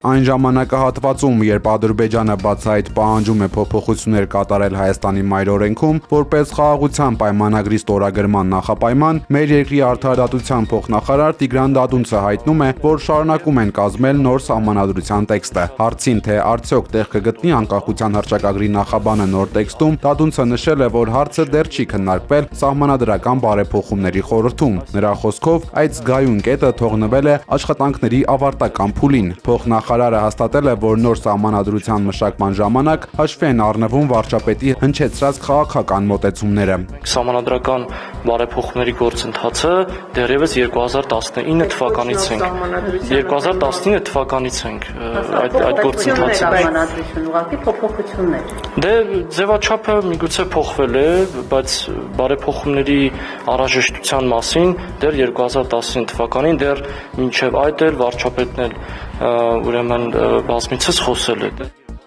Այն ժամանակահատվածում, երբ Ադրբեջանը բացահայտ պահանջում է փոփոխություններ կատարել Հայաստանի մայրօրենքում, որպես խաղաղության պայմանագրի ստորագրման նախապայման, մեր երկրի արդարադատության փոխնախարար Տիգրան Դադունցը հայտնում է, որ շարունակում են կազմել նոր սահմանադրության տեքստը։ Հարցին, թե արդյոք տեղ կգտնի անկախության հռչակագրի նախաբանը նոր տեքստում, Դադունցը նշել է, որ հարցը դեռ չի քննարկվել սահմանադրական բարեփոխումների խորհրդում։ Նրա խոսքով, այդ զգայուն կետը թողնվել է աշխատանքների ավարտական փուլին։ Փոխնախարարը հաստատել է, որ նոր սահմանադրության մշակման ժամանակ հաշվի են առնվում վարչապետի հնչեցրած քաղաքական մոտեցումները։ Սահմանադրական բարեփոխումների գործընթացը դեռևս 2019 թվականից ենք։ 2019 թվականից ենք այդ գործընթացը։ Ուղղակի փոփոխություններ։ Դե ձևաչափը միգուցե փոխվել է, բայց բարեփոխումների անհրաժեշտության մասին դեռ 2019 թվականին դեռ մինչև այդ էլ վարչապետն էլ ուրեմն բազմիցս խոսել է։